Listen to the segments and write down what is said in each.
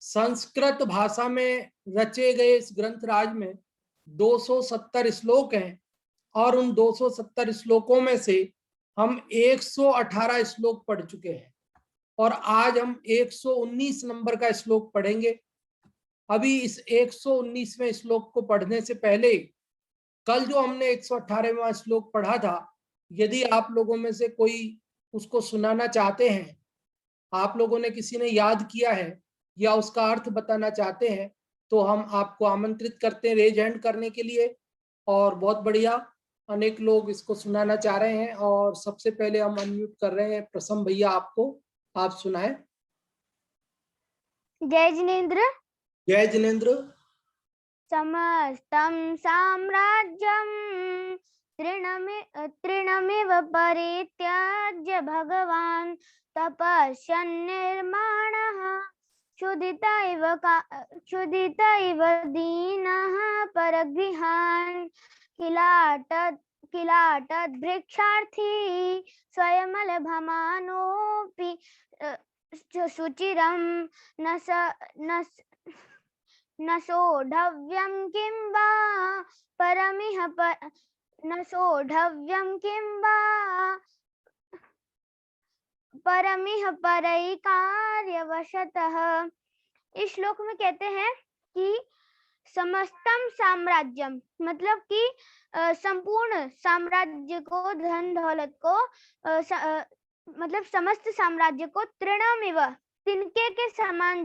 संस्कृत भाषा में रचे गए इस ग्रंथराज में 270 श्लोक हैं और उन 270 श्लोकों में से हम 118 श्लोक पढ़ चुके हैं और आज हम 119 नंबर का श्लोक पढ़ेंगे। अभी इस 119वें श्लोक को पढ़ने से पहले कल जो हमने 118वां श्लोक पढ़ा था, यदि आप लोगों में से कोई उसको सुनाना चाहते हैं, आप लोगों ने किसी ने याद किया है या उसका अर्थ बताना चाहते हैं, तो हम आपको आमंत्रित करते हैं रेज हैंड करने के लिए। और बहुत बढ़िया, अनेक लोग इसको सुनाना चाह रहे हैं और सबसे पहले हम अनम्यूट कर रहे हैं प्रसम भैया आपको, आप सुनाएं। जय जिनेन्द्र। जय जिनेन्द्र। समस्तं साम्राज्यं तृणमिव परित्याज्य भगवान् तपस्यन्निर्माणः क्षुधित इव दीनः परगृहान् किलाटद्भिक्षार्थी स्वयमलभमानोऽपि शुचिरं न सोढव्यं किं वा परमिह परैकार्यवशतः। इस श्लोक में कहते हैं कि समस्तम साम्राज्यम मतलब कि संपूर्ण साम्राज्य को, धन दौलत को, मतलब समस्त साम्राज्य को तृणमिव तिनके के समान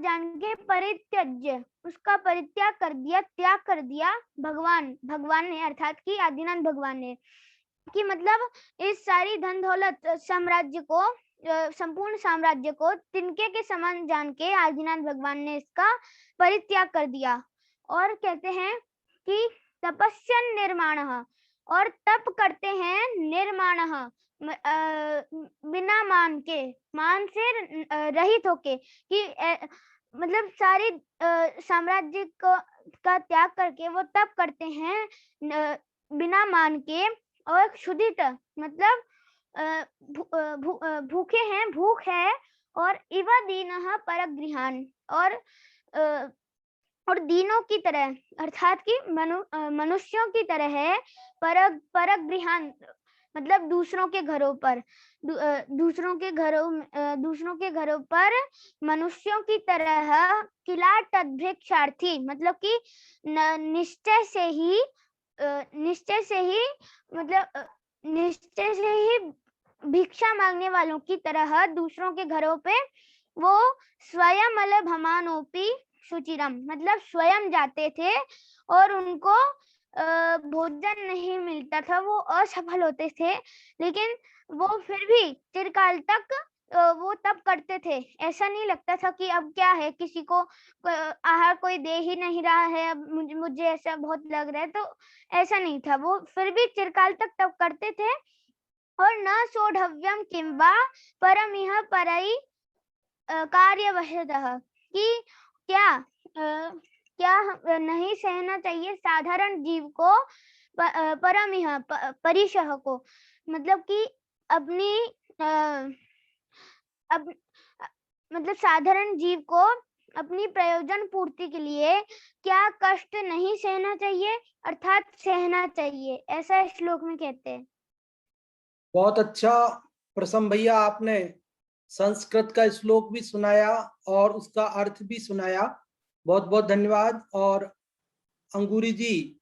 जान के परित्यज्य उसका परित्याग कर दिया, त्याग कर दिया भगवान ने, अर्थात कि आदिनाथ भगवान ने, कि मतलब इस सारी धन दौलत साम्राज्य को, संपूर्ण साम्राज्य को तिनके के समान जान के आदिनाथ भगवान ने इसका परित्याग कर दिया। और कहते हैं कि तपस्यन् निर्माणः, और तप करते हैं निर्माणः बिना मान से रहित होके, कि मतलब सारी साम्राज्य का त्याग करके वो तप करते हैं बिना मान के। और क्षुधित मतलब भूखे हैं, भूख है, और इव दीनः परगृहान्, और दीनों की तरह अर्थात कि मनुष्यों की तरह है। परगृहान् मतलब दूसरों के घरों पर मनुष्यों की तरह। किलाटद्भिक्षार्थी मतलब कि निश्चय से ही भिक्षा मांगने वालों की तरह दूसरों के घरों पे वो स्वयं अलभमानोपि शुचिरम मतलब स्वयं जाते थे और उनको भोजन नहीं मिलता था, वो असफल होते थे, लेकिन वो फिर भी चिरकाल तक वो तप करते थे। ऐसा नहीं लगता था कि अब क्या है, किसी को आहार कोई दे ही नहीं रहा है, अब मुझे ऐसा बहुत लग रहा है, तो ऐसा नहीं था। वो फिर भी चिरकाल तक तप करते थे। और न सोढव्यम किंवा परमिह परई कार्यवशतः, कि क्या नहीं सहना चाहिए साधारण जीव को, परमिह परिशह को, मतलब कि मतलब साधारण जीव को अपनी प्रयोजन पूर्ति के लिए क्या कष्ट नहीं सहना चाहिए, अर्थात सहना चाहिए, ऐसा इस श्लोक में कहते हैं। बहुत अच्छा प्रसम भैया, आपने संस्कृत का श्लोक भी सुनाया और उसका अर्थ भी सुनाया, बहुत बहुत धन्यवाद। और अंगूरी जी,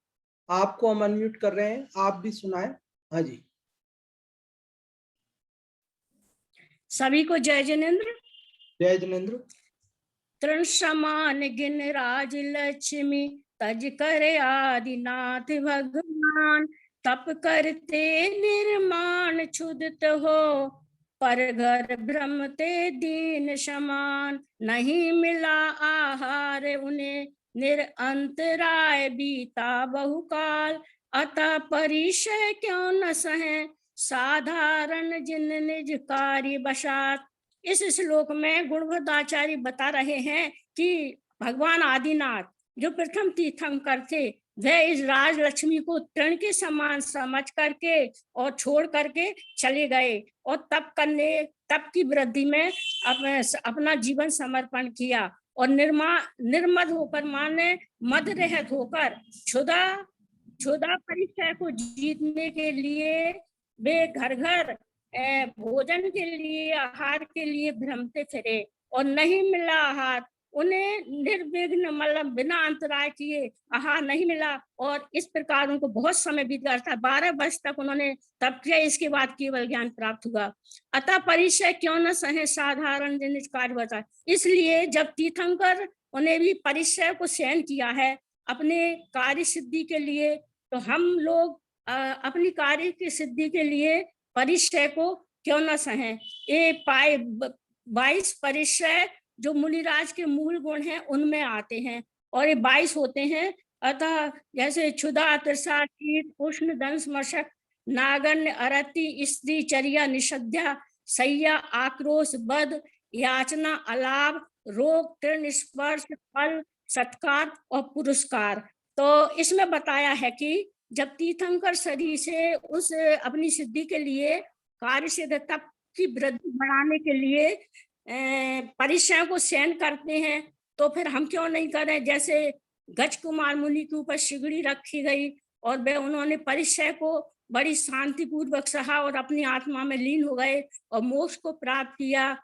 आपको हम अनम्यूट कर रहे हैं, आप भी सुनाएं। हाँ जी। सभी को जय जिनेन्द्र। जय जिनेन्द्र। तृण समान गिन राज लक्ष्मी तज करे आदिनाथ भगवान, तप करते निर्माण क्षुधित हो पर घर भ्रमते दीन समान, नहीं मिला आहार उन्हें निरंतराय बीता बहुकाल, अतः परिचय क्यों न सहे साधारण जिन निज कार्य बसात। इस श्लोक में गुणवदाचार्य बता रहे हैं कि भगवान आदिनाथ जो प्रथम तीर्थंकर थे, वह इस राजलक्ष्मी को तृण के समान समझ करके और छोड़ करके चले गए और तप तप की वृद्धि में अपना जीवन समर्पण किया और निर्मद होकर माने मद रहित होकर क्षुधा परिचय को जीतने के लिए वे घर घर भोजन के लिए, आहार के लिए भ्रमते फिरे और नहीं मिला आहार, उन्हें निर्विघ्न मतलब बिना अंतराय किए आहार नहीं मिला और इस प्रकार उनको बहुत समय बीत गया था। 12 वर्ष तक उन्होंने तप किया, इसके बाद केवल ज्ञान प्राप्त हुआ। अतः परिचय क्यों न सहे साधारण निज कार्य बता। इसलिए जब तीर्थंकर उन्हें भी परिचय को सहन किया है अपने कार्य सिद्धि के लिए, तो हम लोग अपनी कार्य की सिद्धि के लिए परिचय को क्यों न सहें। ये 22 परिचय जो मुनिराज के मूल गुण हैं उनमें आते हैं और ये 22 होते हैं। अतः जैसे क्षुधा, तृषा, कीट, उष्ण, दंश, मशक, नागन्य, अरति, स्त्री, चर्या, निषद्या, सैया, आक्रोश, बद, याचना, अलाभ, रोग, तृण, स्पर्श, फल, सत्कार और पुरस्कार। तो इसमें बताया है कि जब तीर्थंकर शरीर से उस अपनी सिद्धि के लिए, कार्य सिद्ध तप की वृद्धि बढ़ाने के लिए परिचय को सहन करते हैं, तो फिर हम क्यों नहीं करें। जैसे गज कुमार मुनि के ऊपर सिगड़ी रखी गई और वे उन्होंने परिचय को बड़ी शांति पूर्वक सहा और अपनी आत्मा में लीन हो गए और मोक्ष को प्राप्त किया।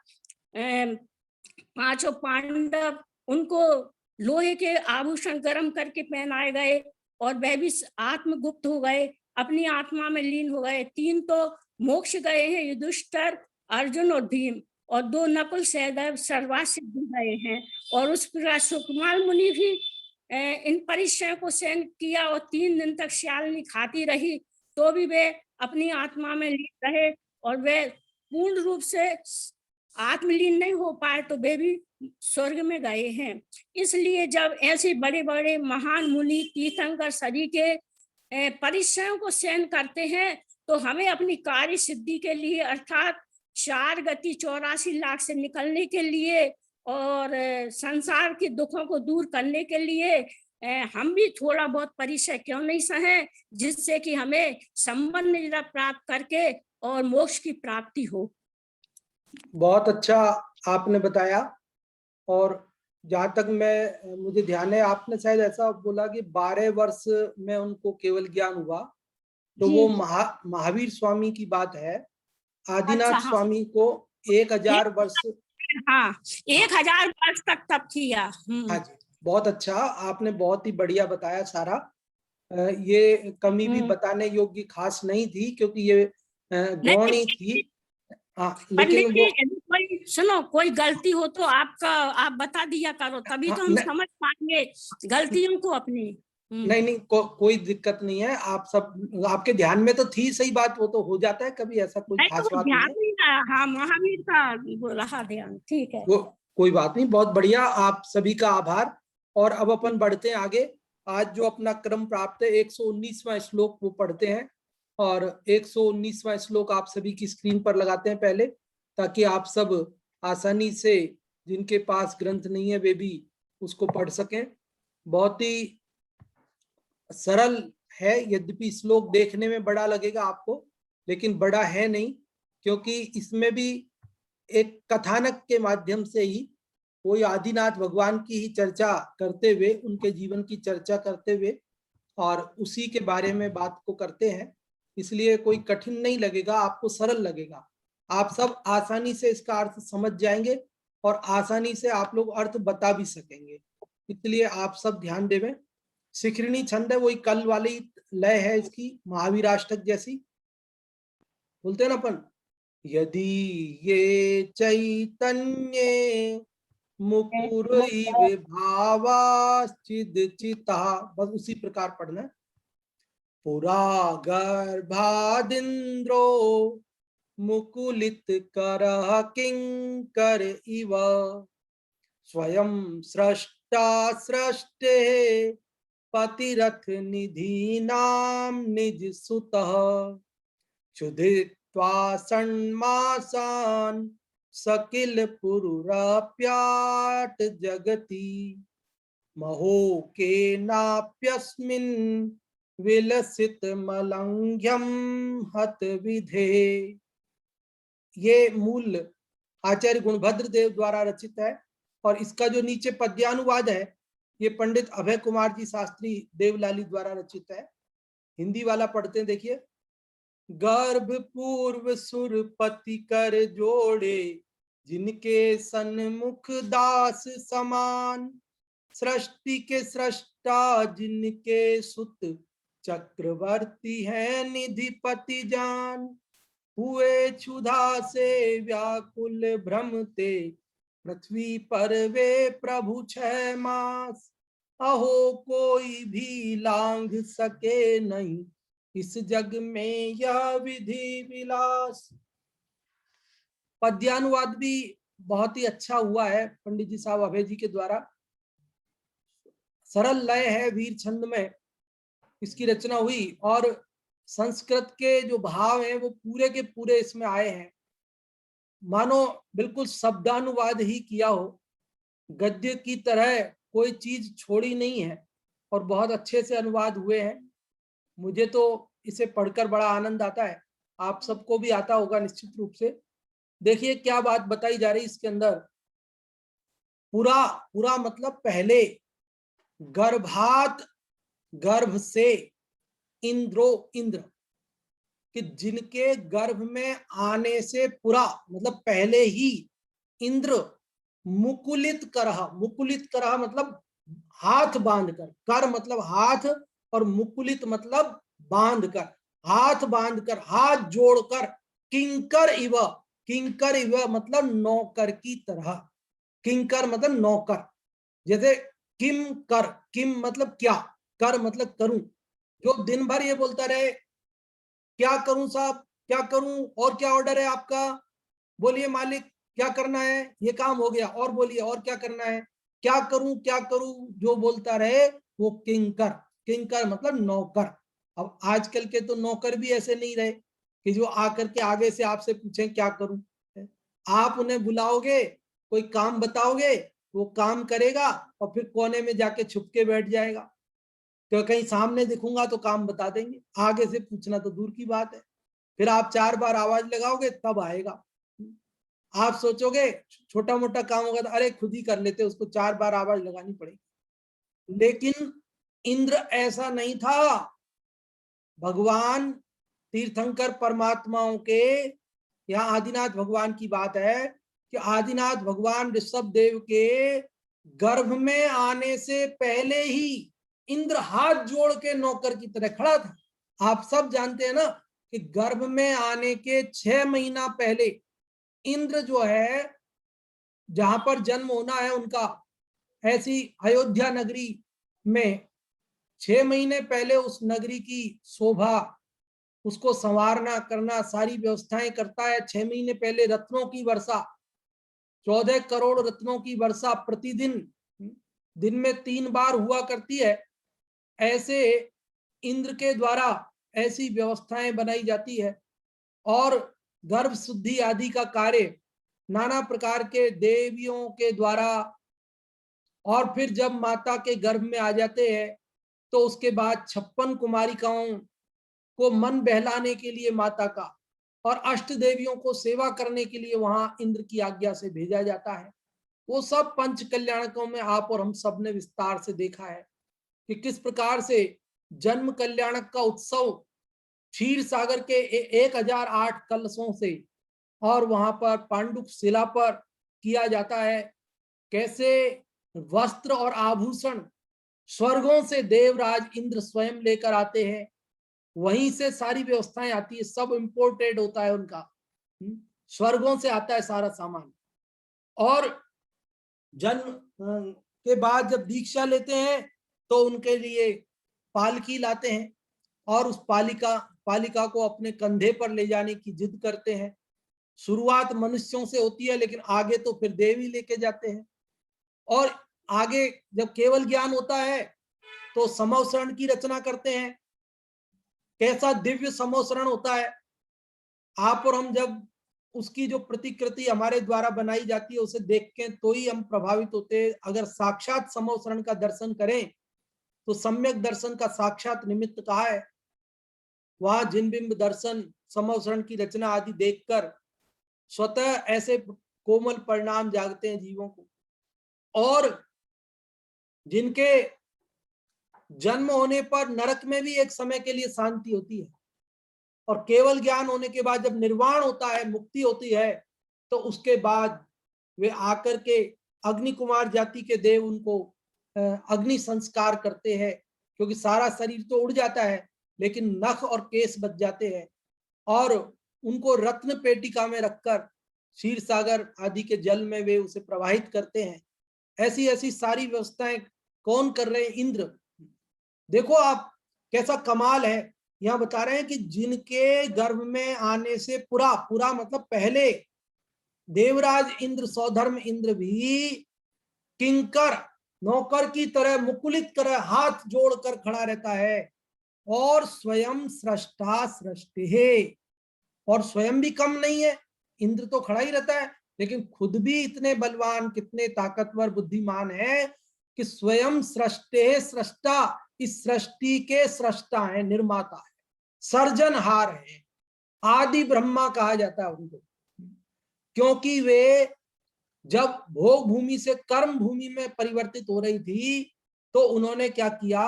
5 पांडव, उनको लोहे के आभूषण गर्म करके पहनाए गए और वह भी आत्मगुप्त हो गए, अपनी आत्मा में लीन हो गए। 3 तो मोक्ष गए हैं, युधिष्ठिर, अर्जुन और भीम, और 2 नकुल, सहदेव सर्वासिद्ध गए हैं। और उस प्रकार सुकुमार मुनि भी इन परिचयों को सहन किया और 3 दिन तक श्यालिनी खाती रही, तो भी वे अपनी आत्मा में लीन रहे और वे पूर्ण रूप से आत्मलीन नहीं हो पाए, तो वे भी स्वर्ग में गए हैं। इसलिए जब ऐसे बड़े बड़े महान मुनि तीर्थंकर शरीर के परिचयों को सहन करते हैं, तो हमें अपनी कार्य सिद्धि के लिए अर्थात 4 गति 84 लाख से निकलने के लिए और संसार के दुखों को दूर करने के लिए हम भी थोड़ा बहुत परिचय क्यों नहीं सहें, जिससे कि हमें संबंध प्राप्त करके और मोक्ष की प्राप्ति हो। बहुत अच्छा आपने बताया। और जहाँ तक मुझे ध्यान है, आपने शायद ऐसा बोला कि 12 वर्ष में उनको केवल ज्ञान हुआ, तो वो महावीर स्वामी की बात है। आदिनाथ अच्छा, स्वामी को 1000 वर्ष, हाँ 1000 वर्ष तक तप किया। हाँ जी, बहुत अच्छा, आपने बहुत ही बढ़िया बताया सारा। ये कमी भी बताने योग्य खास नहीं थी, क्योंकि ये गौणी थी। लेकिन वो कोई सुनो, कोई गलती हो तो आप बता दिया करो, तभी तो हम समझ पाएंगे गलतियों को अपनी। नहीं, कोई दिक्कत नहीं है। आप सब, आपके ध्यान में तो थी सही बात, वो तो हो जाता है कभी, ऐसा कोई खास बात नहीं है। हाँ, महावीर का रहा ध्यान, ठीक है, कोई बात नहीं, बहुत बढ़िया, आप सभी का आभार। और अब अपन बढ़ते हैं आगे। आज जो अपना क्रम प्राप्त है 119वां श्लोक वो पढ़ते हैं, और 119वां श्लोक आप सभी की स्क्रीन पर लगाते हैं पहले, ताकि आप सब आसानी से, जिनके पास ग्रंथ नहीं है वे भी उसको पढ़ सकें। बहुत ही सरल है, यद्यपि श्लोक देखने में बड़ा लगेगा आपको, लेकिन बड़ा है नहीं, क्योंकि इसमें भी एक कथानक के माध्यम से ही कोई आदिनाथ भगवान की ही चर्चा करते हुए, उनके जीवन की चर्चा करते हुए और उसी के बारे में बात को करते हैं, इसलिए कोई कठिन नहीं लगेगा, आपको सरल लगेगा। आप सब आसानी से इसका अर्थ समझ जाएंगे और आसानी से आप लोग अर्थ बता भी सकेंगे, इसलिए आप सब ध्यान देवें। शिखरिणी छंद है, वही कल वाली लय है इसकी, महावीराष्टक जैसी। बोलते हैं ना अपन, यदि ये चैतन्य मुकुरैव भावाश्चिदचिता, बस उसी प्रकार पढ़ना है। पुरा गर्भादिन्द्रो मुकुलित करः किंकर इव, स्वयं सृष्टा सृष्टे पतिरथ निधीनां निज सुतः, क्षुधित्वा षण्मासान् सकिल पुरुराप्याट जगति, महोकेनाप्यस्मिन् विलसित मलंघ्यम हत विधे। ये मूल आचार्य गुणभद्र देव द्वारा रचित है। और इसका जो नीचे पद्यानुवाद है ये पंडित अभय कुमार जी शास्त्री देवलाली द्वारा रचित है। हिंदी वाला पढ़ते हैं, देखिए। गर्भ पूर्व सुरपति कर जोड़े, जिनके सन्मुख दास समान, सृष्टि के सृष्टा जिनके सुत, चक्रवर्ती है निधिपति जान। हुए क्षुधा से व्याकुल भ्रमते, पृथ्वी पर वे प्रभु 6 मास। अहो कोई भी लांघ सके नहीं, इस जग में यह विधि विलास। पद्यानुवाद भी बहुत ही अच्छा हुआ है पंडित जी साहब अभय जी के द्वारा। सरल लय है, वीर छंद में इसकी रचना हुई और संस्कृत के जो भाव हैं वो पूरे के पूरे इसमें आए हैं, मानो बिल्कुल शब्दानुवाद ही किया हो, गद्य की तरह कोई चीज छोड़ी नहीं है और बहुत अच्छे से अनुवाद हुए हैं। मुझे तो इसे पढ़कर बड़ा आनंद आता है, आप सबको भी आता होगा निश्चित रूप से। देखिए क्या बात बताई जा रही इसके अंदर। पूरा पूरा मतलब पहले, गर्भात गर्भ से, इंद्रो इंद्र, कि जिनके गर्भ में आने से पुरा मतलब पहले ही इंद्र, मुकुलित करहा, मुकुलित करहा मतलब हाथ बांधकर, कर मतलब हाथ और मुकुलित मतलब बांधकर, हाथ बांधकर, हाथ जोड़कर, किंकर इव, किंकर इव मतलब नौकर की तरह, किंकर मतलब नौकर। जैसे किम कर, किम मतलब क्या, कर मतलब करूं, जो दिन भर ये बोलता रहे क्या करूं साहब, क्या करूं, और क्या ऑर्डर है आपका, बोलिए मालिक क्या करना है, ये काम हो गया, और बोलिए और क्या करना है, क्या करूं क्या करूं, जो बोलता रहे वो किंकर, किंकर मतलब नौकर। अब आजकल के तो नौकर भी ऐसे नहीं रहे कि जो आकर के आगे से आपसे पूछें क्या करूं। आप उन्हें बुलाओगे, कोई काम बताओगे, वो काम करेगा और फिर कोने में जाके छुप के बैठ जाएगा, तो कहीं सामने दिखूंगा तो काम बता देंगे, आगे से पूछना तो दूर की बात है। फिर आप 4 बार आवाज लगाओगे तब आएगा। आप सोचोगे छोटा मोटा काम होगा तो अरे खुद ही कर लेते, उसको 4 बार आवाज लगानी पड़ेगी। लेकिन इंद्र ऐसा नहीं था। भगवान तीर्थंकर परमात्माओं के, यहाँ आदिनाथ भगवान की बात है कि आदिनाथ भगवान ऋषभ देव के गर्भ में आने से पहले ही इंद्र हाथ जोड़ के नौकर की तरह खड़ा था। आप सब जानते हैं ना कि गर्भ में आने के 6 महीना पहले इंद्र जो है, जहां पर जन्म होना है उनका, ऐसी अयोध्या नगरी में 6 महीने पहले उस नगरी की शोभा, उसको संवारना करना, सारी व्यवस्थाएं करता है। 6 महीने पहले रत्नों की वर्षा, 14 करोड़ रत्नों की वर्षा प्रतिदिन, दिन में 3 बार हुआ करती है। ऐसे इंद्र के द्वारा ऐसी व्यवस्थाएं बनाई जाती है और गर्भ शुद्धि आदि का कार्य नाना प्रकार के देवियों के द्वारा, और फिर जब माता के गर्भ में आ जाते हैं तो उसके बाद 56 कुमारिकाओं को मन बहलाने के लिए माता का और अष्ट देवियों को सेवा करने के लिए वहां इंद्र की आज्ञा से भेजा जाता है। वो सब पंच कल्याणकों में आप और हम सब ने विस्तार से देखा है कि किस प्रकार से जन्म कल्याणक का उत्सव क्षीर सागर के 1008 कलशों से और वहां पर पांडुक शिला पर किया जाता है। कैसे वस्त्र और आभूषण स्वर्गों से देवराज इंद्र स्वयं लेकर आते हैं, वहीं से सारी व्यवस्थाएं आती है, सब इंपोर्टेड होता है उनका, स्वर्गों से आता है सारा सामान। और जन्म के बाद जब दीक्षा लेते हैं तो उनके लिए पालकी लाते हैं और उस पालिका को अपने कंधे पर ले जाने की जिद करते हैं। शुरुआत मनुष्यों से होती है लेकिन आगे तो फिर देवी लेके जाते हैं। और आगे जब केवल ज्ञान होता है तो समवसरण की रचना करते हैं। कैसा दिव्य समवसरण होता है, आप और हम जब उसकी जो प्रतिकृति हमारे द्वारा बनाई जाती है उसे देख के तो ही हम प्रभावित होते हैं। अगर साक्षात समवसरण का दर्शन करें तो सम्यक दर्शन का साक्षात निमित्त कहा है। वहां जिन बिंब दर्शन, समवसरण की रचना आदि देखकर स्वतः ऐसे कोमल परिणाम जागते हैं जीवों को, और जिनके जन्म होने पर नरक में भी एक समय के लिए शांति होती है, और केवल ज्ञान होने के बाद जब निर्वाण होता है, मुक्ति होती है, तो उसके बाद वे आकर के अग्नि कुमार जाति के देव उनको अग्नि संस्कार करते हैं, क्योंकि सारा शरीर तो उड़ जाता है लेकिन नख और केस बच जाते हैं, और उनको रत्न पेटिका में रखकर क्षीर सागर आदि के जल में वे उसे प्रवाहित करते हैं। ऐसी ऐसी सारी व्यवस्थाएं कौन कर रहे हैं? इंद्र। देखो आप कैसा कमाल है, यहाँ बता रहे हैं कि जिनके गर्भ में आने से पूरा पूरा मतलब पहले देवराज इंद्र, सौधर्म इंद्र भी किंकर नौकर की तरह मुकुलित कर हाथ जोड़कर खड़ा रहता है, और स्वयं सृष्टा सृष्टि है, और स्वयं भी कम नहीं है। इंद्र तो खड़ा ही रहता है लेकिन खुद भी इतने बलवान, कितने ताकतवर, बुद्धिमान है कि स्वयं सृष्टि सृष्टा, इस सृष्टि के सृष्टा है, निर्माता है, सर्जनहार है, आदि ब्रह्मा कहा जाता है उनको, क्योंकि वे जब भोग भूमि से कर्म भूमि में परिवर्तित हो रही थी तो उन्होंने क्या किया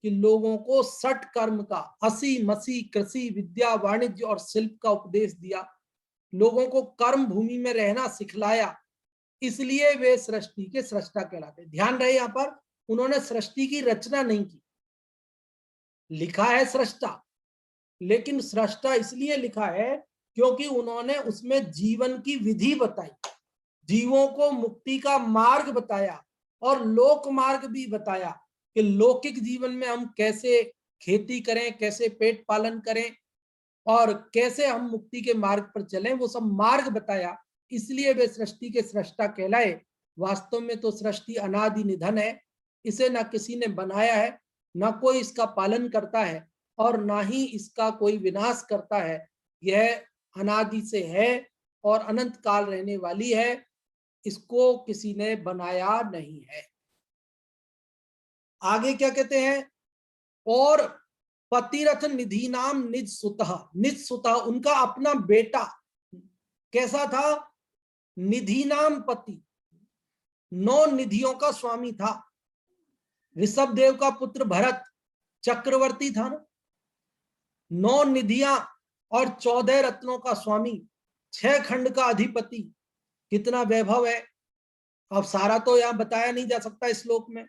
कि लोगों को 60 कर्म का, 80 मसी, कृषि, विद्या, वाणिज्य और शिल्प का उपदेश दिया, लोगों को कर्म भूमि में रहना सिखलाया, इसलिए वे सृष्टि के सृष्टा कहलाते। ध्यान रहे, यहाँ पर उन्होंने सृष्टि की रचना नहीं की, लिखा है सृष्टा, लेकिन सृष्टा इसलिए लिखा है क्योंकि उन्होंने उसमें जीवन की विधि बताई, जीवों को मुक्ति का मार्ग बताया, और लोक मार्ग भी बताया कि लौकिक जीवन में हम कैसे खेती करें, कैसे पेट पालन करें, और कैसे हम मुक्ति के मार्ग पर चलें, वो सब मार्ग बताया, इसलिए वे सृष्टि के सृष्टा कहलाए। वास्तव में तो सृष्टि अनादि निधन है, इसे ना किसी ने बनाया है, ना कोई इसका पालन करता है, और ना ही इसका कोई विनाश करता है। यह अनादि से है और अनंत काल रहने वाली है, इसको किसी ने बनाया नहीं है। आगे क्या कहते हैं? और पतिरथ निधि नाम निज सुतः, निज सुतः उनका अपना बेटा कैसा था? निधि नाम पति, 9 निधियों का स्वामी था। ऋषभ देव का पुत्र भरत चक्रवर्ती था ना, 9 निधियां और 14 रत्नों का स्वामी, 6 खंड का अधिपति, कितना वैभव है। अब सारा तो यहाँ बताया नहीं जा सकता इस श्लोक में,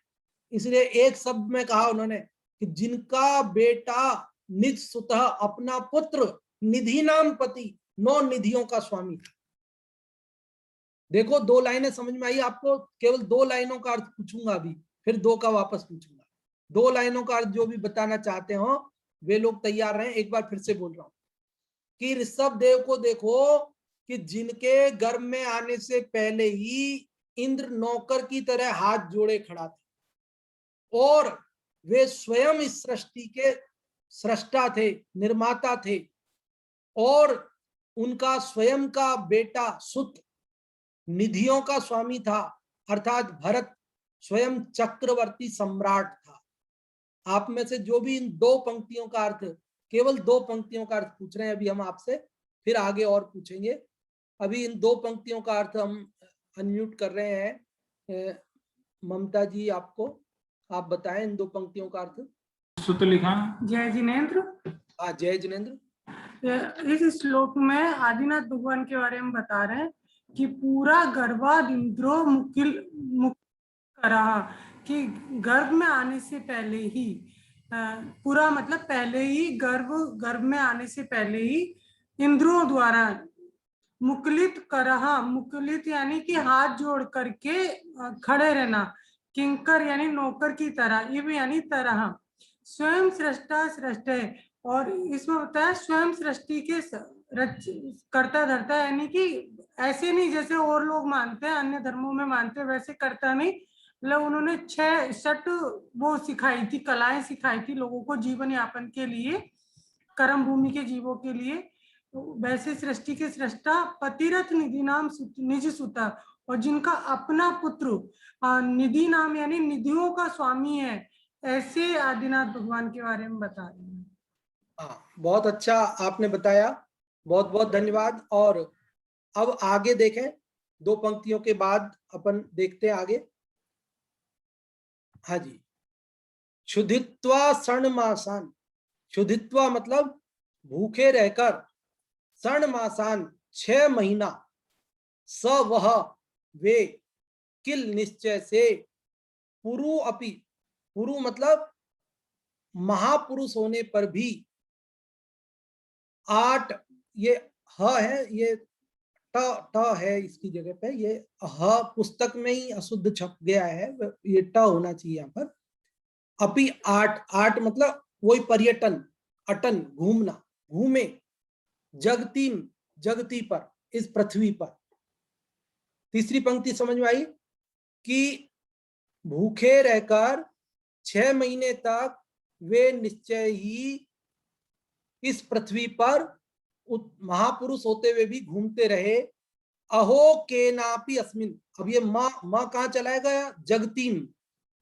इसलिए एक शब्द में कहा उन्होंने कि जिनका बेटा निज सुतः, अपना पुत्र, निधि नाम पति, 9 निधियों का स्वामी था। देखो 2 लाइनें समझ में आई आपको? केवल 2 लाइनों का अर्थ पूछूंगा अभी, फिर 2 का वापस पूछूंगा। 2 लाइनों का अर्थ जो भी बताना चाहते हो वे लोग तैयार रहें। एक बार फिर से बोल रहा हूं कि ऋषभ देव को देखो कि जिनके गर्भ में आने से पहले ही इंद्र नौकर की तरह हाथ जोड़े खड़ा था, और वे स्वयं इस सृष्टि के सृष्टा थे, निर्माता थे, और उनका स्वयं का बेटा सुत निधियों का स्वामी था, अर्थात भरत स्वयं चक्रवर्ती सम्राट था। आप में से जो भी इन 2 पंक्तियों का अर्थ, केवल 2 पंक्तियों का अर्थ पूछ रहे हैं अभी हम आपसे, फिर आगे और पूछेंगे। अभी इन 2 पंक्तियों का अर्थ हम अनम्यूट कर रहे हैं। ममता जी, आपको आप बताएं इन 2 पंक्तियों का अर्थ। सुत लिखा। जय जिनेन्द्र। हाँ, जय जिनेन्द्र। इस श्लोक में आदिनाथ भगवान के बारे में बता रहे हैं कि पूरा गर्भाद इंद्रो मुक्त करा, कि गर्भ में आने से पहले ही, पूरा मतलब पहले ही गर्भ में आने से पहले ही इंद्रों द्वारा मुकुलित करा, मुकुलित यानी कि हाथ जोड़ करके खड़े रहना, किंकर यानी नौकर की तरह, इव यानी तरह, स्वयं सृष्टा सृष्ट है। और इसमें बताया स्वयं सृष्टि के करता धरता, यानी कि ऐसे नहीं जैसे और लोग मानते हैं, अन्य धर्मों में मानते हैं वैसे करता नहीं, मतलब उन्होंने 6 वो सिखाई थी, कलाएं सिखाई थी लोगों को जीवन यापन के लिए, कर्म भूमि के जीवों के लिए। वैसे सृष्टि के सृष्टा पतिरथ निधि नाम निज सुता, और जिनका अपना पुत्र निधि नाम यानी निधियों का स्वामी है, ऐसे आदिनाथ भगवान के बारे में बता रहे हैं। हाँ, बहुत अच्छा आपने बताया, बहुत बहुत धन्यवाद। और अब आगे देखें 2 पंक्तियों के बाद अपन देखते हैं आगे। हाँ जी, क्षुधित्वा षण्मासान, क्षुधित्वा मतलब भूखे रहकर, षण्मासान 6 महीना, स वह वे, किल निश्चय से, पुरु अपि, पुरु मतलब महापुरुष होने पर भी, 8 ये ह है, ये ट है इसकी जगह पे, ये ह पुस्तक में ही अशुद्ध छप गया है, ये ट होना चाहिए यहाँ पर। अपि 8 मतलब वही पर्यटन, अटन घूमना, घूमे, जगतीम जगती पर, इस पृथ्वी पर। तीसरी पंक्ति समझ में आई कि भूखे रहकर 6 महीने तक वे निश्चय ही इस पृथ्वी पर महापुरुष होते हुए भी घूमते रहे। अहो के नापी अस्मिन, अब ये माँ कहाँ चलाया गया, जगतीम,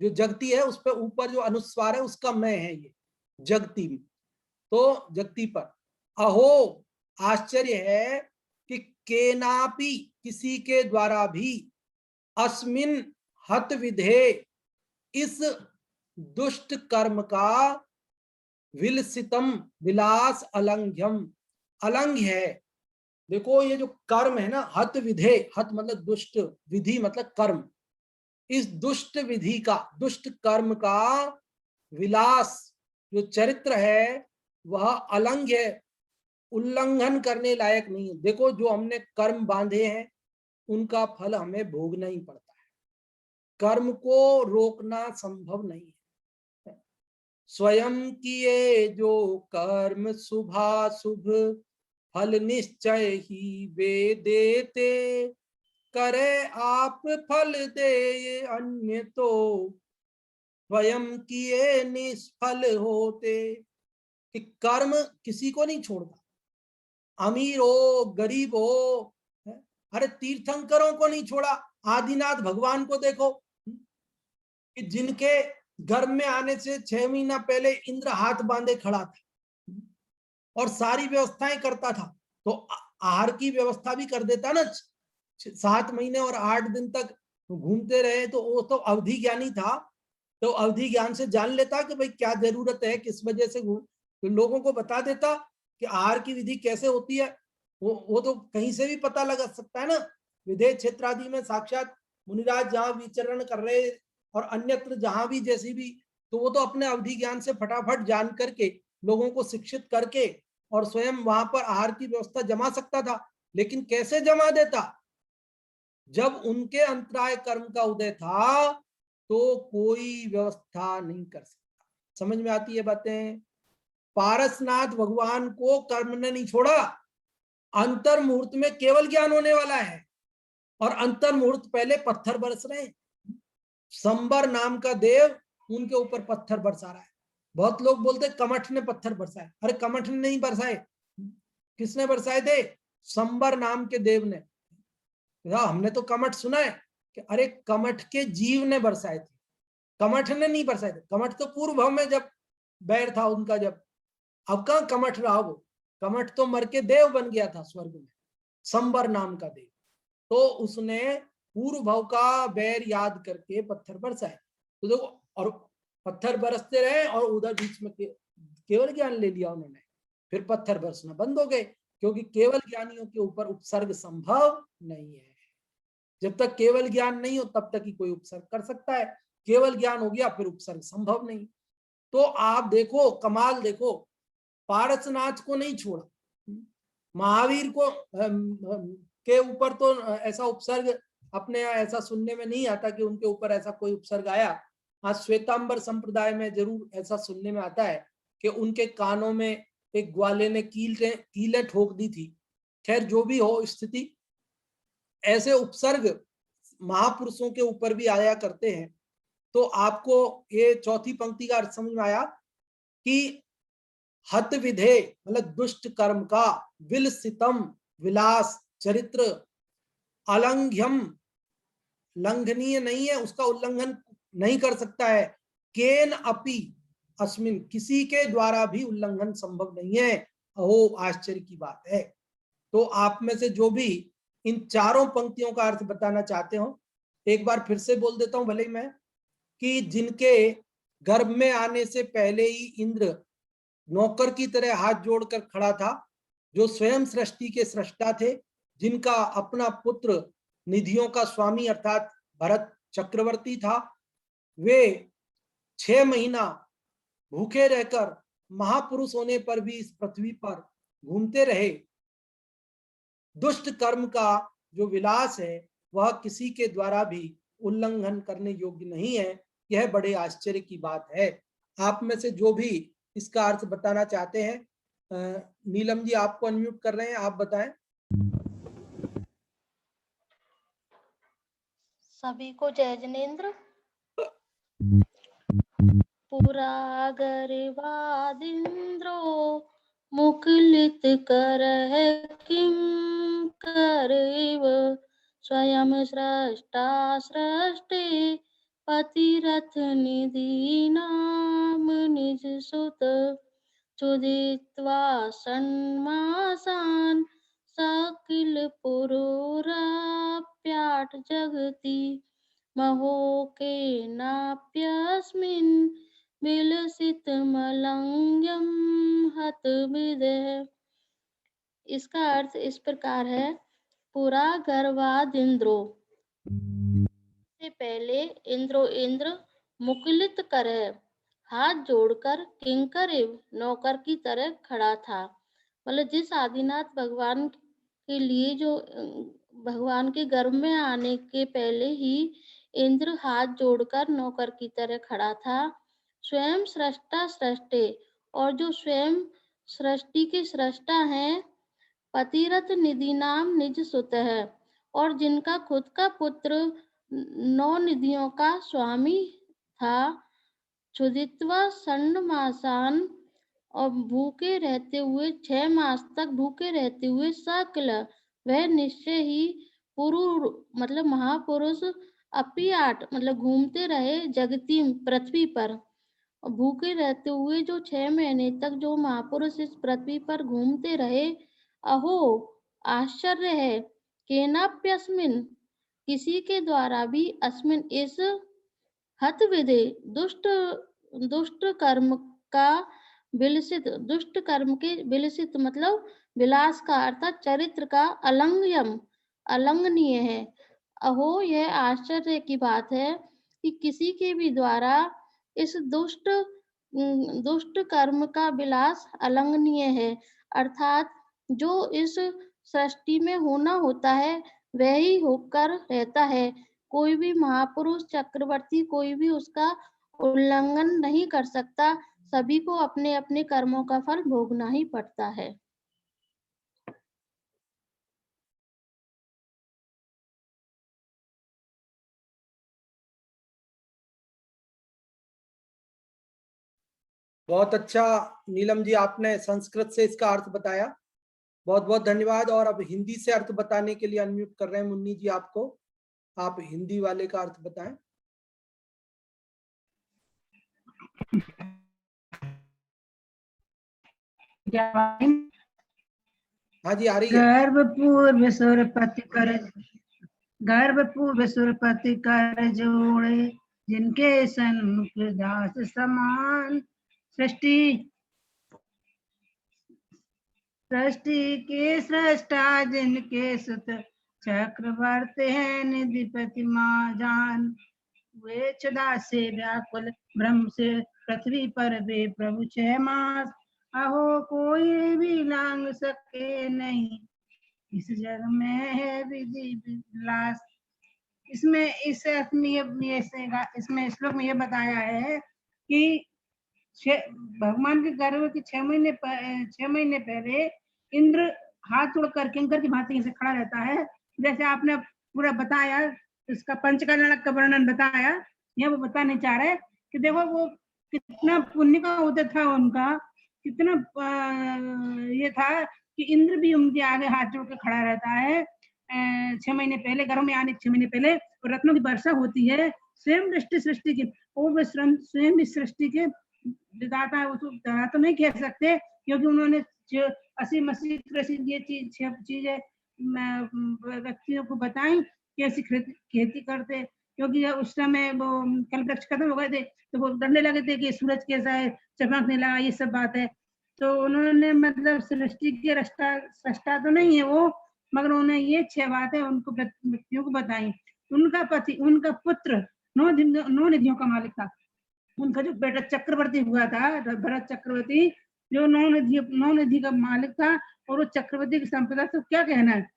जो जगती है उस पर ऊपर जो अनुस्वार है उसका मैं है ये जगतीम, तो जगती पर। अहो आश्चर्य है कि केनापि किसी के द्वारा भी, अस्मिन हत विधे इस दुष्ट कर्म का, विलसितम विलास अलंघ्यम, अलंघ्य है। देखो ये जो कर्म है ना, हत विधे, हत मतलब दुष्ट, विधि मतलब कर्म, इस दुष्ट विधि का, दुष्ट कर्म का विलास जो चरित्र है वह अलंघ्य है, उल्लंघन करने लायक नहीं है। देखो जो हमने कर्म बांधे हैं उनका फल हमें भोगना ही पड़ता है, कर्म को रोकना संभव नहीं है। स्वयं किए जो कर्म शुभाशुभ, फल निश्चय ही वे देते, करे आप फल दे अन्य तो, स्वयं किए निष्फल होते। कि कर्म किसी को नहीं छोड़ता, अमीर हो गरीब हो, अरे तीर्थंकरों को नहीं छोड़ा, आदिनाथ भगवान को देखो कि जिनके गर्भ में आने से 6 महीना पहले इंद्र हाथ बांधे खड़ा था और सारी व्यवस्थाएं करता था, तो आहार की व्यवस्था भी कर देता ना। 7 महीने और 8 दिन तक घूमते रहे तो वो तो अवधि ज्ञानी था, तो अवधि ज्ञान से जान लेता कि भाई क्या जरूरत है, किस वजह से तो लोगों को बता देता कि आहार की विधि कैसे होती है। वो तो कहीं से भी पता लगा सकता है ना, विदेश क्षेत्र आदि में साक्षात मुनिराज जहां विचरण कर रहे और अन्यत्र जहां भी जैसी भी, तो वो तो अपने अवधि ज्ञान से फटाफट जान करके लोगों को शिक्षित करके और स्वयं वहां पर आहार की व्यवस्था जमा सकता था। लेकिन कैसे जमा देता, जब उनके अंतराय कर्म का उदय था तो कोई व्यवस्था नहीं कर सकता। समझ में आती है बातें। पारसनाथ भगवान को कर्म ने नहीं छोड़ा, अंतर मुहूर्त में केवल ज्ञान होने वाला है और अंतर मुहूर्त पहले पत्थर बरस रहे। संबर नाम का देव उनके ऊपर पत्थर बरसा रहा है। बहुत लोग बोलते कमठ ने पत्थर बरसाए, अरे कमठ ने नहीं बरसाए, किसने बरसाए थे, संबर नाम के देव ने। हमने तो कमठ सुना है कि अरे कमठ के जीव ने बरसाए थे, कमठ ने नहीं बरसाए थे। कमठ तो पूर्व भव में जब बैर था उनका, जब अब कहां कमठ रहा वो, कमठ तो मर के देव बन गया था स्वर्ग में, संबर नाम का देव। तो उसने पूर्व भव का बैर याद करके पत्थर बरसाए। तो देखो, और पत्थर बरसते रहे और उधर बीच में केवल ज्ञान ले लिया उन्होंने, फिर पत्थर बरसना बंद हो गए, क्योंकि केवल ज्ञानियों के ऊपर उपसर्ग संभव नहीं है। जब तक केवल ज्ञान नहीं हो तब तक ही कोई उपसर्ग कर सकता है, केवल ज्ञान हो गया फिर उपसर्ग संभव नहीं। तो आप देखो कमाल, देखो पारसनाथ को नहीं छोड़ा, महावीर को के ऊपर तो ऐसा उपसर्ग अपने ऐसा सुनने में नहीं आता कि उनके ऊपर ऐसा कोई उपसर्ग आया। आज श्वेतांबर संप्रदाय में जरूर ऐसा सुनने में आता है कि उनके कानों में एक ग्वाले ने कीलें ठोक दी थी। खैर जो भी हो स्थिति, ऐसे उपसर्ग महापुरुषों के ऊपर भी आया करते हैं। तो आपको ये चौथी पंक्ति का अर्थ समझ में आया कि हत विधे मतलब दुष्ट कर्म का, विलसितम विलास चरित्र, अलंघ्यम लंघनीय नहीं है, उसका उल्लंघन नहीं कर सकता है, केन अपि अस्मिन किसी के द्वारा भी उल्लंघन संभव नहीं है। अहो आश्चर्य की बात है। तो आप में से जो भी इन चारों पंक्तियों का अर्थ बताना चाहते हो। एक बार फिर से बोल देता हूं भले ही मैं, कि जिनके गर्भ में आने से पहले ही इंद्र नौकर की तरह हाथ जोड़कर खड़ा था, जो स्वयं सृष्टि के सृष्टा थे, जिनका अपना पुत्र निधियों का स्वामी अर्थात भरत चक्रवर्ती था, वे 6 महीना भूखे रहकर महापुरुष होने पर भी इस पृथ्वी पर घूमते रहे। दुष्ट कर्म का जो विलास है वह किसी के द्वारा भी उल्लंघन करने योग्य नहीं है। यह बड़े आश्चर्य की बात है। आप में से जो भी इसका अर्थ बताना चाहते हैं, नीलम जी आपको अनम्यूट कर रहे हैं, आप बताएं। सभी को जय जिनेन्द्र। पुरा गर्वादिन्द्रो मुकुलित करह किं करेव स्वयं सृष्टा सृष्टे पतिरथ निधि नाम निज सुत चुदित्वा सन्मासान् सकिल पुरुराप्याट जगति महोके नाप्यस्मिन् विलसित मलंग्यम हत विदेह। इसका अर्थ इस प्रकार है, पुरा गर्वादिन्द्रो से पहले इंद्र मुकुलित करे हाथ जोड़कर किंकर नौकर की तरह खड़ा था। मतलब जिस आदिनाथ भगवान के लिए जो भगवान के गर्भ में आने के पहले ही इंद्र हाथ जोड़कर नौकर की तरह खड़ा था। स्वयं सृष्टा सृष्टे, और जो स्वयं सृष्टि के सृष्टा हैं, पतिरथ निधि नाम निज सुत है, और जिनका खुद का पुत्र 9 निधियों का स्वामी था। क्षुदित्वा सन्मासान, और भूखे रहते हुए 6 मास तक भूखे रहते हुए सकल, वह निश्चय ही पुरु मतलब महापुरुष अपियाट मतलब घूमते रहे जगती पृथ्वी पर। भूखे रहते हुए जो 6 महीने तक जो महापुरुष इस पृथ्वी पर घूमते रहे, अहो आश्चर्य है, केनाप्यस्मिन किसी के द्वारा भी, अस्मिन इस हत विधे दुष्ट कर्म का विलसित, दुष्ट कर्म के विलसित मतलब विलास का अर्थात चरित्र का अलंघ्यम अलंघनीय है। अहो यह आश्चर्य की बात है कि किसी के भी द्वारा इस दुष्ट कर्म का विलास अलंघनीय है, अर्थात जो इस सृष्टि में होना होता है वह ही होकर रहता है। कोई भी महापुरुष चक्रवर्ती कोई भी उसका उल्लंघन नहीं कर सकता। सभी को अपने अपने कर्मों का फल भोगना ही पड़ता है। बहुत अच्छा नीलम जी, आपने संस्कृत से इसका अर्थ बताया, बहुत बहुत धन्यवाद। और अब हिंदी से अर्थ बताने के लिए अनम्यूट कर रहे हैं मुन्नी जी आपको, आप हिंदी वाले का अर्थ बताएं। हाँ जी आ रही है। गर्भपूर्व सुरपति कर जोड़े, जिनके सन्मुख दास समान, सृष्टि के सृष्टा जिनके सुत चक्रवर्ती हैं, निधि प्रतिमा जान। वे क्षुधा से व्याकुल ब्रह्म से पृथ्वी पर वे प्रभु 6 मास, अहो कोई भी लांग सके नहीं, इस जग में है विधि विलास। इसमें इस इसमें श्लोक में ये बताया है कि भगवान के गर्भ के 6 महीने पहले इंद्र हाथ जोड़कर किंकर की भांति से खड़ा रहता है। जैसे आपने पूरा बताया, इसका पंचकल्याणक का वर्णन बताया, यह वो बताने चाह रहे कि देखो वो कितना पुण्य का उदय था उनका, कितना ये था कि इंद्र भी उनके आगे हाथ जोड़ के खड़ा रहता है। 6 महीने पहले, गर्भ में आने 6 महीने पहले रत्नों की वर्षा होती है। स्वयं सृष्टि के, और स्वयं सृष्टि के विधाता है, उसको तो नहीं कह सकते, क्योंकि उन्होंने 80 मसीह ये चीज है व्यक्तियों को बताएं कैसी खेती करते, क्योंकि उस समय वो कल वृक्ष खत्म हो गए थे तो वो डरने लगे थे कि सूरज कैसा है, चमकने लगा, ये सब बात है। तो उन्होंने मतलब सृष्टि के सृष्टा तो नहीं है वो, मगर उन्होंने ये 6 बातें उनको व्यक्तियों को बताई। उनका पति, उनका पुत्र 9 निधियों का मालिक था। उनका जो बेटा चक्रवर्ती हुआ था, भरत चक्रवर्ती, जो 9 निधि का मालिक था, और वो चक्रवर्ती की संपदा से क्या कहना है।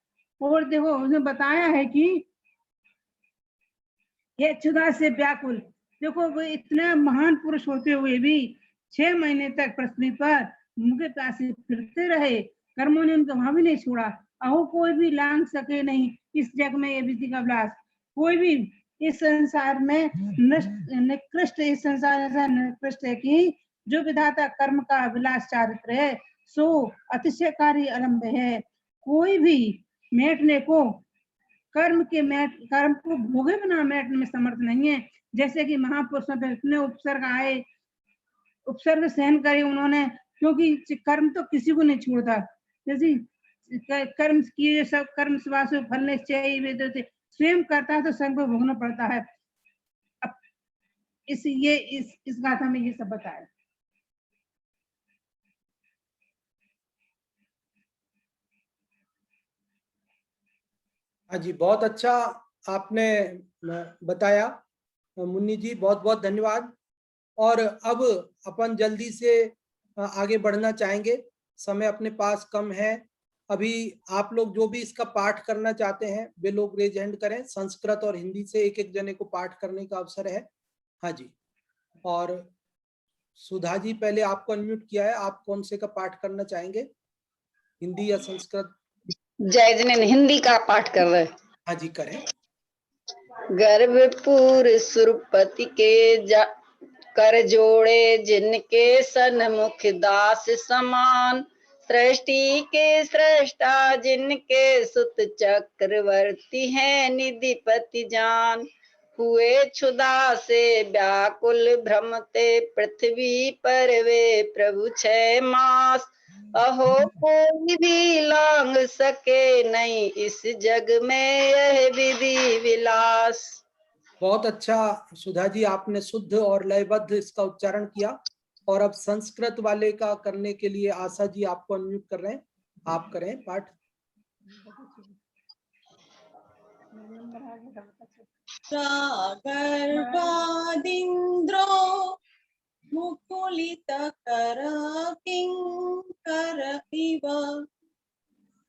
और देखो उसने बताया है कि ये क्षुधा से व्याकुल, देखो वो इतने महान पुरुष होते हुए भी 6 महीने तक पृथ्वी पर मुझे प्यासे फिरते रहे, कर्मों ने उनका वहां भी नहीं छोड़ा। अहो कोई भी लांग सके नहीं इस जग में ये विधि का विलास, कोई भी इस संसार में निकृष्ट, इस संसार ऐसा निकृष्ट है कि जो विधाता कर्म का विलास चारित्र है सो अतिशयकारी आरंभ है। कोई भी मेटने को कर्म को भोगे बिना मेटने में समर्थ नहीं है। जैसे कि महापुरुषों पे इतने उपसर्ग सहन करे उन्होंने, क्योंकि कर्म तो किसी को नहीं छोड़ता। जैसे कर्म किए सब कर्म स्वास्थ्य फल निश्चय स्वयं करता है तो संग को भोगना पड़ता है। अब इस गाथा में ये सब बताया। हाँ जी, बहुत अच्छा आपने बताया मुन्नी जी, बहुत बहुत धन्यवाद। और अब अपन जल्दी से आगे बढ़ना चाहेंगे, समय अपने पास कम है। अभी आप लोग जो भी इसका पाठ करना चाहते हैं वे लोग रेज हैंड करें। संस्कृत और हिंदी से एक एक जने को पाठ करने का अवसर है। हाँ जी, और सुधा जी पहले आपको अनम्यूट किया है, आप कौन से का पाठ करना चाहेंगे, हिंदी या संस्कृत? जय जिनेन हिंदी का पाठ कर रहे। हाँ जी करें। गर्भपुर सुरपति के कर जोड़े जिनके सन्मुख दास समान, सृष्टि के सृष्टा जिनके सुत चक्रवर्ती हैं निधिपति जान। हुए क्षुधा से व्याकुल भ्रमते पृथ्वी पर वे प्रभु 6 मास। अहो कोई भी लांग सके नहीं इस जग में यह विधि विलास। बहुत अच्छा सुधा जी, आपने शुद्ध और लयबद्ध इसका उच्चारण किया। और अब संस्कृत वाले का करने के लिए आशा जी आपको अनम्यूट कर रहे हैं, आप करें पाठ। गर्भादिन्द्रो मुकुलितकर किंकर इव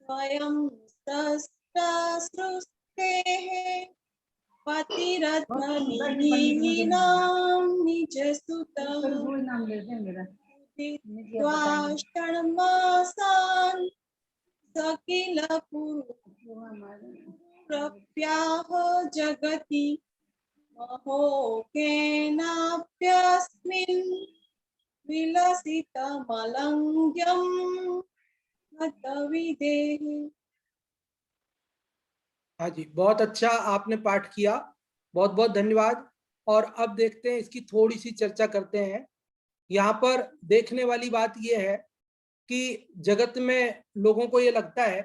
स्वयं सृष्टेः पतिरत्मनीनां निजसुतं षण्मासान् सकिल पुरुषप्याह जगति महोकेनाप्यस्मिन् विलसितमलङ्घ्यं हतविदेः। हाँ जी, बहुत अच्छा आपने पाठ किया, बहुत बहुत धन्यवाद। और अब देखते हैं, इसकी थोड़ी सी चर्चा करते हैं। यहाँ पर देखने वाली बात यह है कि जगत में लोगों को ये लगता है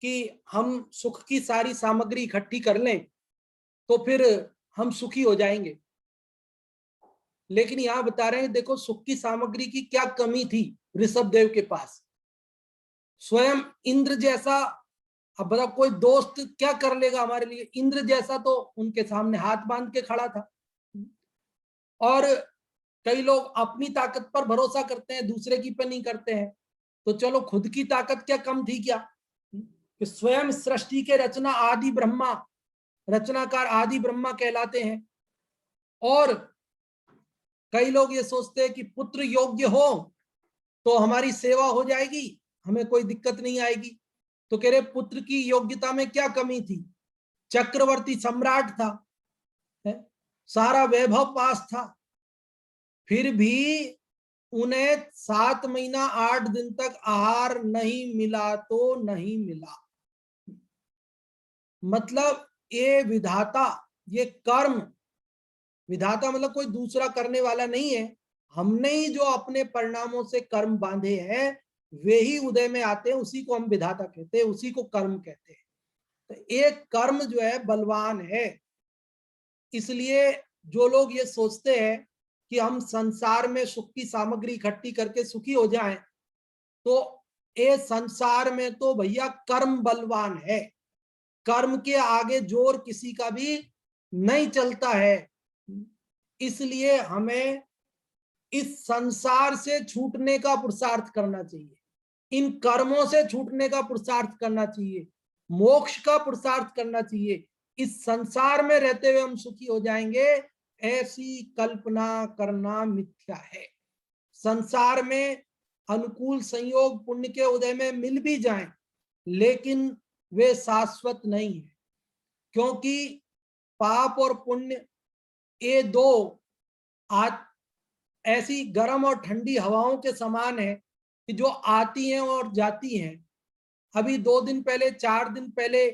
कि हम सुख की सारी सामग्री इकट्ठी कर लें तो फिर हम सुखी हो जाएंगे। लेकिन यहाँ बता रहे हैं, देखो सुख की सामग्री की क्या कमी थी ऋषभ देव के पास। स्वयं इंद्र जैसा, अब बताओ कोई दोस्त क्या कर लेगा हमारे लिए, इंद्र जैसा तो उनके सामने हाथ बांध के खड़ा था। और कई लोग अपनी ताकत पर भरोसा करते हैं, दूसरे की पर नहीं करते हैं। तो चलो खुद की ताकत क्या कम थी क्या, कि स्वयं सृष्टि के रचना आदि ब्रह्मा, रचनाकार आदि ब्रह्मा कहलाते हैं। और कई लोग ये सोचते हैं कि पुत्र योग्य हो तो हमारी सेवा हो जाएगी, हमें कोई दिक्कत नहीं आएगी। तो कह रहे पुत्र की योग्यता में क्या कमी थी, चक्रवर्ती सम्राट था, सारा वैभव पास था, फिर भी उन्हें 7 महीना 8 दिन तक आहार नहीं मिला तो नहीं मिला। मतलब ये विधाता, ये कर्म, विधाता मतलब कोई दूसरा करने वाला नहीं है, हमने ही जो अपने परिणामों से कर्म बांधे हैं वे ही उदय में आते हैं, उसी को हम विधाता कहते हैं, उसी को कर्म कहते हैं। तो एक कर्म जो है बलवान है। इसलिए जो लोग ये सोचते हैं कि हम संसार में सुख की सामग्री इकट्ठी करके सुखी हो जाएं, तो ये संसार में तो भैया कर्म बलवान है, कर्म के आगे जोर किसी का भी नहीं चलता है। इसलिए हमें इस संसार से छूटने का पुरुषार्थ करना चाहिए, इन कर्मों से छूटने का पुरुषार्थ करना चाहिए, मोक्ष का पुरुषार्थ करना चाहिए। इस संसार में रहते हुए हम सुखी हो जाएंगे, ऐसी कल्पना करना मिथ्या है। संसार में अनुकूल संयोग पुण्य के उदय में मिल भी जाएं, लेकिन वे शाश्वत नहीं है, क्योंकि पाप और पुण्य ये दो ऐसी गर्म और ठंडी हवाओं के समान है कि जो आती हैं और जाती हैं। अभी 2 दिन पहले 4 दिन पहले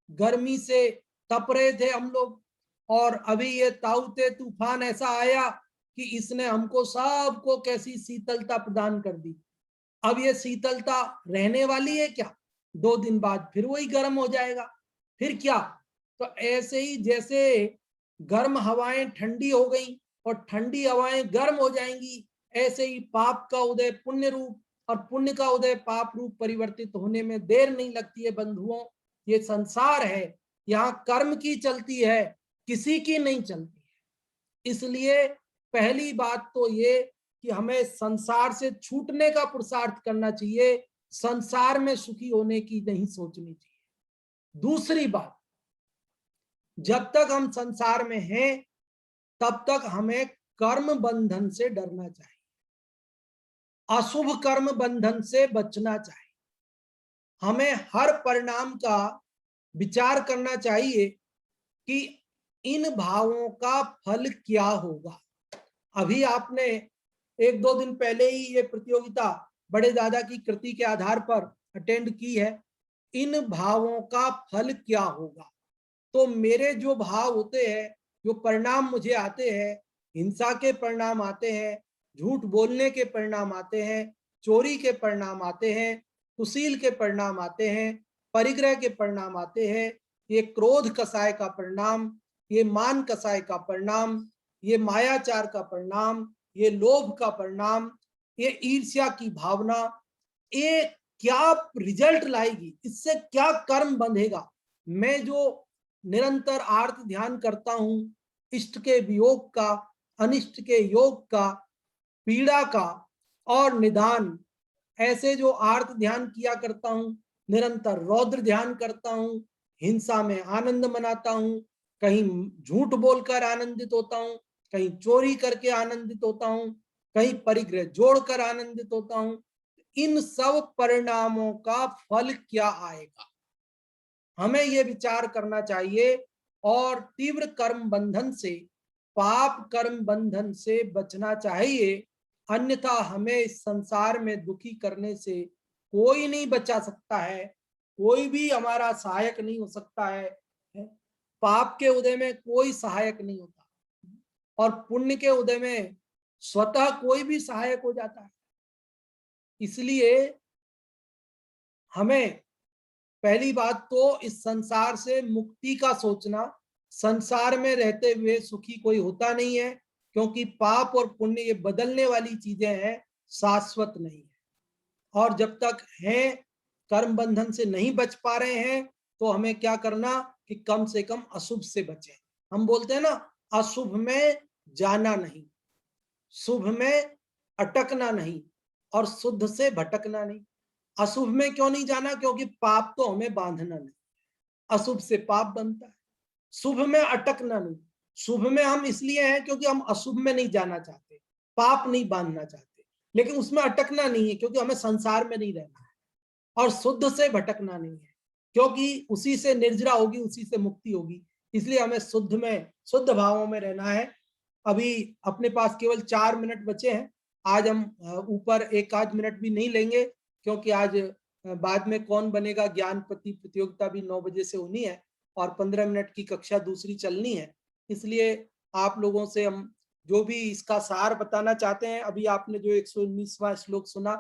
गर्मी से तप रहे थे हम लोग, और अभी ये ताऊते तूफान ऐसा आया कि इसने हमको सबको कैसी शीतलता प्रदान कर दी। अब ये शीतलता रहने वाली है क्या? 2 दिन बाद फिर वही गर्म हो जाएगा, फिर क्या? तो ऐसे ही जैसे गर्म हवाएं ठंडी हो गई और ठंडी हवाएं गर्म हो जाएंगी, ऐसे ही पाप का उदय पुण्य रूप और पुण्य का उदय पाप रूप परिवर्तित होने में देर नहीं लगती है बंधुओं। ये संसार है, यहाँ कर्म की चलती है, किसी की नहीं चलती है। इसलिए पहली बात तो ये कि हमें संसार से छूटने का पुरुषार्थ करना चाहिए, संसार में सुखी होने की नहीं सोचनी चाहिए। दूसरी बात, जब तक हम संसार में हैं तब तक हमें कर्म बंधन से डरना चाहिए, अशुभ कर्म बंधन से बचना चाहिए। हमें हर परिणाम का विचार करना चाहिए कि इन भावों का फल क्या होगा। अभी आपने 1-2 दिन पहले ही ये प्रतियोगिता बड़े दादा की कृति के आधार पर अटेंड की है। इन भावों का फल क्या होगा? तो मेरे जो भाव होते हैं, जो परिणाम मुझे आते हैं, हिंसा के परिणाम आते हैं, झूठ बोलने के परिणाम आते हैं, चोरी के परिणाम आते हैं, कुशील के परिणाम आते हैं, परिग्रह के परिणाम आते हैं, ये क्रोध कसाय का परिणाम, ये मान कसाय का परिणाम, ये मायाचार का परिणाम, ये लोभ का परिणाम, ये ईर्ष्या की भावना, ये क्या रिजल्ट लाएगी, इससे क्या कर्म बंधेगा। मैं जो निरंतर आर्त ध्यान करता हूं, इष्ट के वियोग का, अनिष्ट के योग का, पीड़ा का और निदान, ऐसे जो आर्त ध्यान किया करता हूं, निरंतर रौद्र ध्यान करता हूं, हिंसा में आनंद मनाता हूं, कहीं झूठ बोलकर आनंदित होता हूं, कहीं चोरी करके आनंदित होता हूं, कहीं परिग्रह जोड़कर आनंदित होता हूं। इन सब परिणामों का फल क्या आएगा, हमें यह विचार करना चाहिए और तीव्र कर्म बंधन से, पाप कर्म बंधन से बचना चाहिए। अन्यथा हमें इस संसार में दुखी करने से कोई नहीं बचा सकता है, कोई भी हमारा सहायक नहीं हो सकता है। पाप के उदय में कोई सहायक नहीं होता और पुण्य के उदय में स्वतः कोई भी सहायक हो जाता है। इसलिए हमें पहली बात तो इस संसार से मुक्ति का सोचना। संसार में रहते हुए सुखी कोई होता नहीं है, क्योंकि पाप और पुण्य ये बदलने वाली चीजें हैं, शाश्वत नहीं है। और जब तक हैं कर्म बंधन से नहीं बच पा रहे हैं, तो हमें क्या करना कि कम से कम अशुभ से बचें। हम बोलते हैं ना, अशुभ में जाना नहीं, शुभ में अटकना नहीं और शुद्ध से भटकना नहीं। अशुभ में क्यों नहीं जाना? क्योंकि पाप तो हमें बांधना नहीं, अशुभ से पाप बनता है। शुभ में अटकना नहीं, शुभ में हम इसलिए हैं क्योंकि हम अशुभ में नहीं जाना चाहते, पाप नहीं बांधना चाहते, लेकिन उसमें अटकना नहीं है क्योंकि हमें संसार में नहीं रहना है। और शुद्ध से भटकना नहीं है, क्योंकि उसी से निर्जरा होगी, उसी से मुक्ति होगी। इसलिए हमें शुद्ध में, शुद्ध भावों में रहना है। अभी अपने पास केवल 4 मिनट बचे हैं। आज हम ऊपर 1-8 मिनट भी नहीं लेंगे, क्योंकि आज बाद में कौन बनेगा ज्ञानपति प्रतियोगिता भी 9 बजे से होनी है और 15 मिनट की कक्षा दूसरी चलनी है। इसलिए आप लोगों से हम जो भी इसका सार बताना चाहते हैं, अभी आपने जो 119वां श्लोक सुना,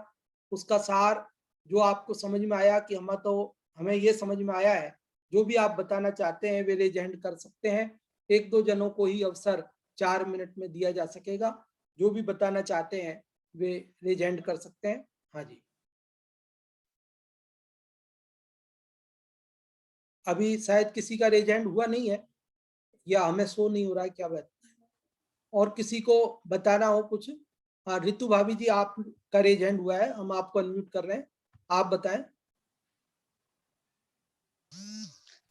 उसका सार जो आपको समझ में आया कि हमें ये समझ में आया है, जो भी आप बताना चाहते हैं वे रेज हैंड कर सकते हैं। 1-2 जनों को ही अवसर 4 मिनट में दिया जा सकेगा। जो भी बताना चाहते हैं वे रेज हैंड कर सकते हैं। हाँ जी, अभी शायद किसी का रेज हैंड हुआ नहीं है या हमें शो नहीं हो रहा है, क्या बात है? और किसी को बताना हो कुछ? हाँ, रितु भाभी जी आपका रेज हैंड हुआ है, हम आपको अनम्यूट कर रहे हैं, आप बताएं।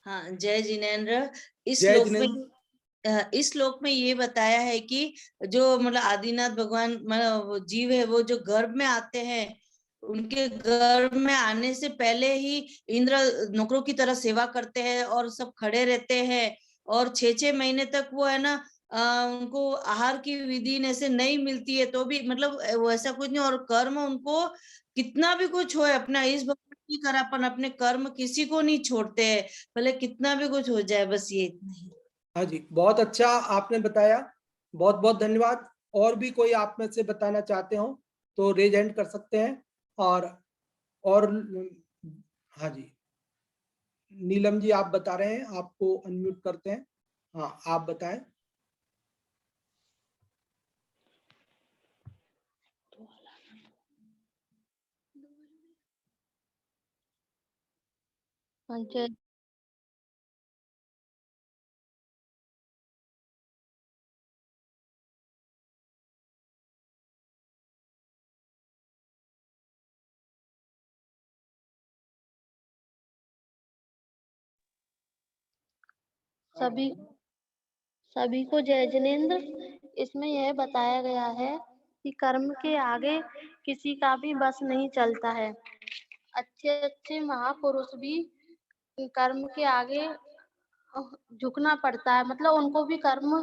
हाँ, जय जिनेन्द्र। इस जय श्लोक में जिनेन्द्र। इस श्लोक में ये बताया है कि जो मतलब आदिनाथ भगवान मतलब वो जीव है, वो जो गर्भ में आते हैं, उनके गर्भ में आने से पहले ही इंद्र नौकरों की तरह सेवा करते हैं और सब खड़े रहते हैं, और 6-6 महीने तक वो है ना उनको आहार की विधि ऐसे नहीं मिलती है, तो भी मतलब वो ऐसा कुछ नहीं, और कर्म उनको कितना भी कुछ हो अपना इस भगवान की तरह अपन अपने कर्म किसी को नहीं छोड़ते हैं, भले कितना भी कुछ हो जाए, बस ये इतना ही। हाँ जी, बहुत अच्छा आपने बताया, बहुत बहुत धन्यवाद। और भी कोई आप में से बताना चाहते हो तो रेज हैंड कर सकते हैं। और हाँ जी, नीलम जी आप बता रहे हैं, आपको अनम्यूट करते हैं। हाँ, आप बताएं। जय सभी को जय जिनेन्द्र। इसमें यह बताया गया है कि कर्म के आगे किसी का भी बस नहीं चलता है। अच्छे अच्छे महापुरुष भी कर्म के आगे झुकना पड़ता है, मतलब उनको भी कर्म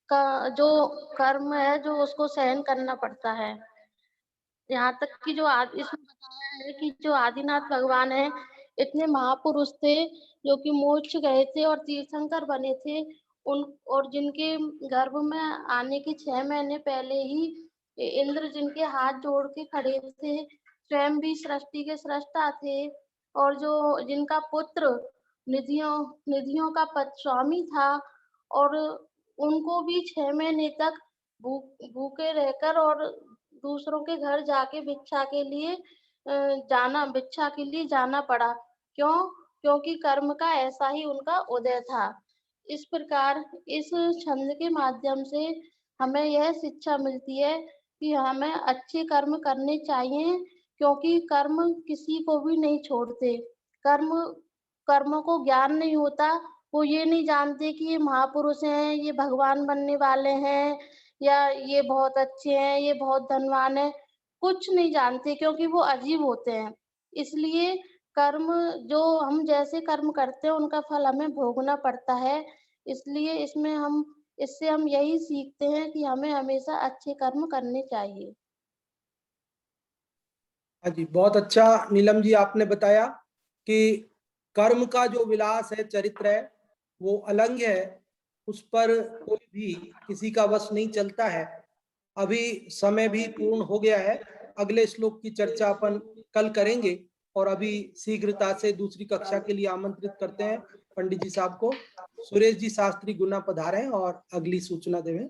का जो कर्म है जो उसको सहन करना पड़ता है। यहाँ तक कि जो इसमें बताया है कि जो आदिनाथ भगवान है, इतने महापुरुष थे जो कि मोक्ष गए थे और तीर्थंकर बने थे, उन और जिनके गर्भ में आने के 6 महीने पहले ही इंद्र जिनके हाथ जोड़ के खड़े थे, स्वयं भी सृष्टि के सृष्टा थे, और जो जिनका पुत्र निधियों का स्वामी था, और उनको भी 6 महीने तक भूखे रहकर और दूसरों के घर जाके भिक्षा के लिए जाना पड़ा। क्यों? क्योंकि कर्म का ऐसा ही उनका उदय था। इस प्रकार इस छंद के माध्यम से हमें यह शिक्षा मिलती है कि हमें अच्छे कर्म करने चाहिए, क्योंकि कर्म किसी को भी नहीं छोड़ते। कर्म को ज्ञान नहीं होता, वो ये नहीं जानते कि ये महापुरुष हैं, ये भगवान बनने वाले हैं, या ये बहुत अच्छे हैं, ये बहुत धनवान है, कुछ नहीं जानते, क्योंकि वो अजीब होते हैं। इसलिए कर्म जो हम जैसे कर्म करते हैं उनका फल हमें भोगना पड़ता है। इसलिए इससे हम यही सीखते हैं कि हमें हमेशा अच्छे कर्म करने चाहिए। हाँ जी, बहुत अच्छा नीलम जी आपने बताया कि कर्म का जो विलास है, चरित्र है, वो अलंघ्य है, उस पर कोई भी किसी का वश नहीं चलता है। अभी समय भी पूर्ण हो गया है, अगले श्लोक की चर्चा अपन कल करेंगे, और अभी शीघ्रता से दूसरी कक्षा के लिए आमंत्रित करते हैं पंडित जी साहब को। सुरेश जी शास्त्री गुना पधारें और अगली सूचना देवें।